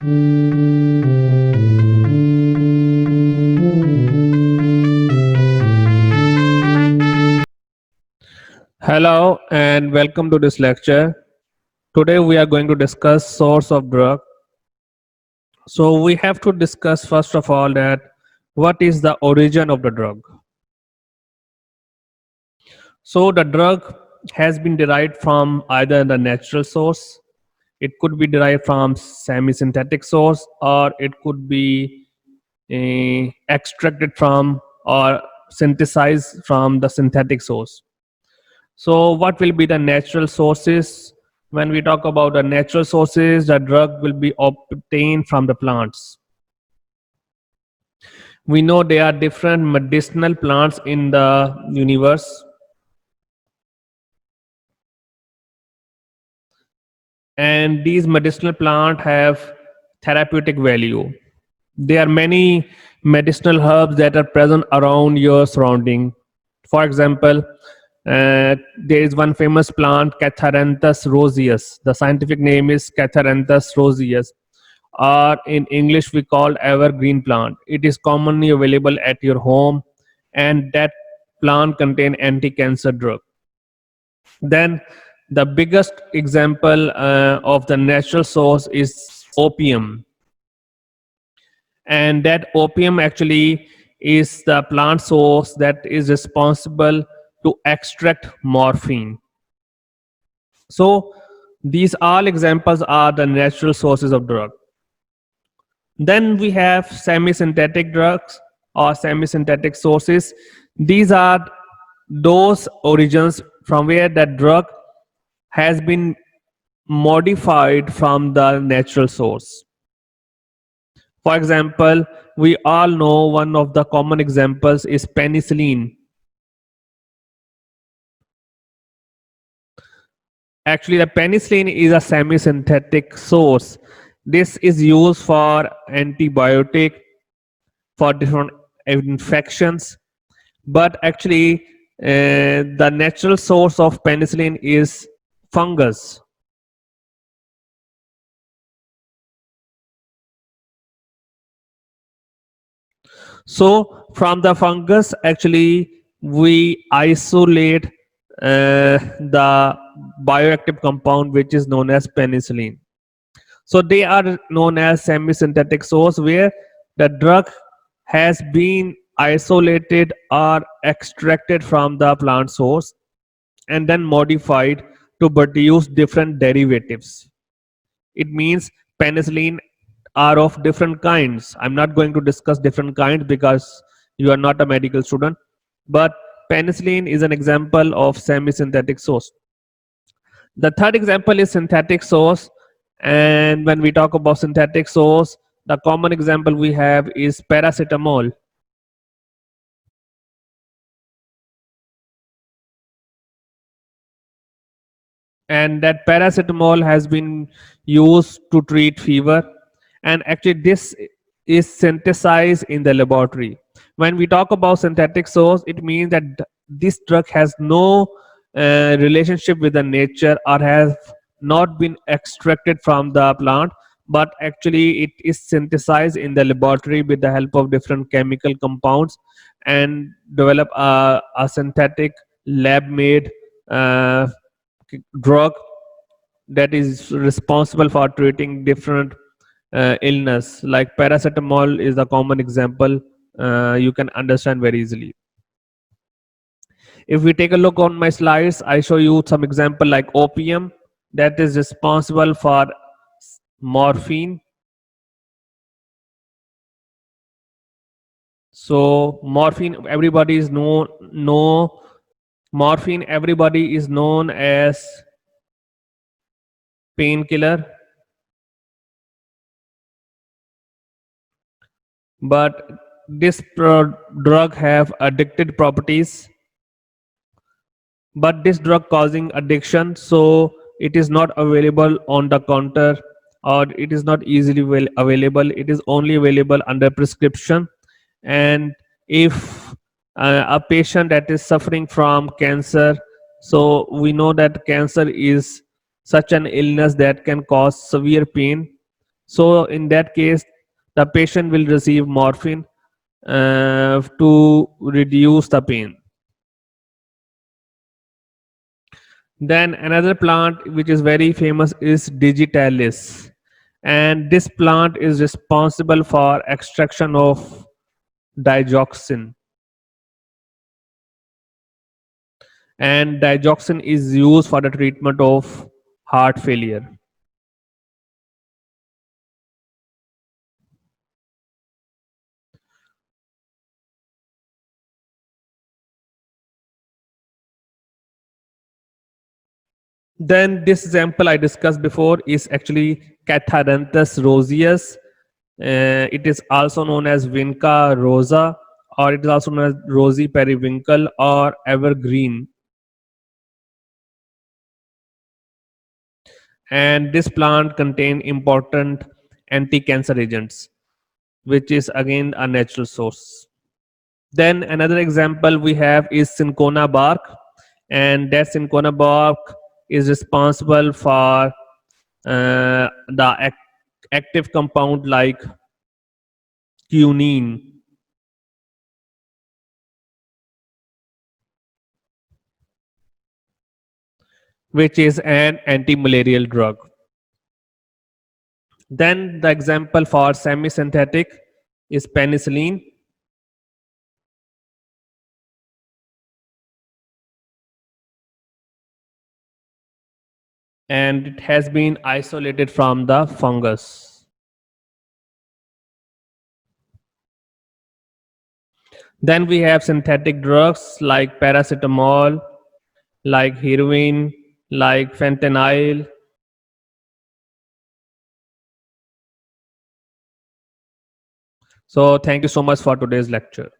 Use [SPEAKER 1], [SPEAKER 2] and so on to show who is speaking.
[SPEAKER 1] Hello and welcome to this lecture. Today we are going to discuss source of drug. So we have to discuss first of all that what is the origin of the drug. So the drug has been derived from either the natural source, it could be derived from semi-synthetic source, or it could be extracted from or synthesized from the synthetic source. So, what will be the natural sources? When we talk about the natural sources, the drug will be obtained from the plants. We know there are different medicinal plants in the universe, and these medicinal plants have therapeutic value. There are many medicinal herbs that are present around your surrounding. For example, there is one famous plant, Catharanthus roseus. The scientific name is Catharanthus roseus, or in English we call evergreen plant. It is commonly available at your home, and that plant contain anti-cancer drug. Then the biggest example of the natural source is opium, and that opium actually is the plant source that is responsible to extract morphine. So these all examples are the natural sources of drug. Then we have semi-synthetic drugs or semi-synthetic sources. These are those origins from where that drug has been modified from the natural source. For example, we all know one of the common examples is penicillin. Actually, the penicillin is a semi-synthetic source. This is used for antibiotic for different infections, but actually, the natural source of penicillin is fungus. So from the fungus, actually, we isolate the bioactive compound which is known as penicillin. So they are known as semi-synthetic source where the drug has been isolated or extracted from the plant source and then modified to produce different derivatives. It means penicillin are of different kinds. I'm not going to discuss different kinds because you are not a medical student, but penicillin is an example of semi-synthetic source. The third example is synthetic source, and when we talk about synthetic source, the common example we have is paracetamol. And that paracetamol has been used to treat fever, and actually this is synthesized in the laboratory. When we talk about synthetic source, it means that this drug has no relationship with the nature or has not been extracted from the plant, but actually it is synthesized in the laboratory with the help of different chemical compounds and develop a synthetic lab made uh, drug that is responsible for treating different illness. Like paracetamol is a common example, you can understand very easily. If we take a look on my slides, I show you some example like opium that is responsible for morphine. So morphine, everybody is know morphine, everybody is known as painkiller, but this drug have addictive properties, but this drug causing addiction, so it is not available on the counter or it is not easily available. It is only available under prescription. And if a patient that is suffering from cancer, so we know that cancer is such an illness that can cause severe pain. So in that case, the patient will receive morphine to reduce the pain. Then another plant which is very famous is digitalis, and this plant is responsible for extraction of digoxin, and digoxin is used for the treatment of heart failure. Then this example I discussed before is actually Catharanthus roseus. It is also known as Vinca rosa, or it is also known as rosy periwinkle or evergreen. And this plant contain important anti-cancer agents, which is again a natural source. Then another example we have is cinchona bark, and that cinchona bark is responsible for the active compound like quinine, which is an anti-malarial drug. Then the example for semi-synthetic is penicillin, and it has been isolated from the fungus. Then we have synthetic drugs like paracetamol, like heroin, like fentanyl. So thank you so much for today's lecture.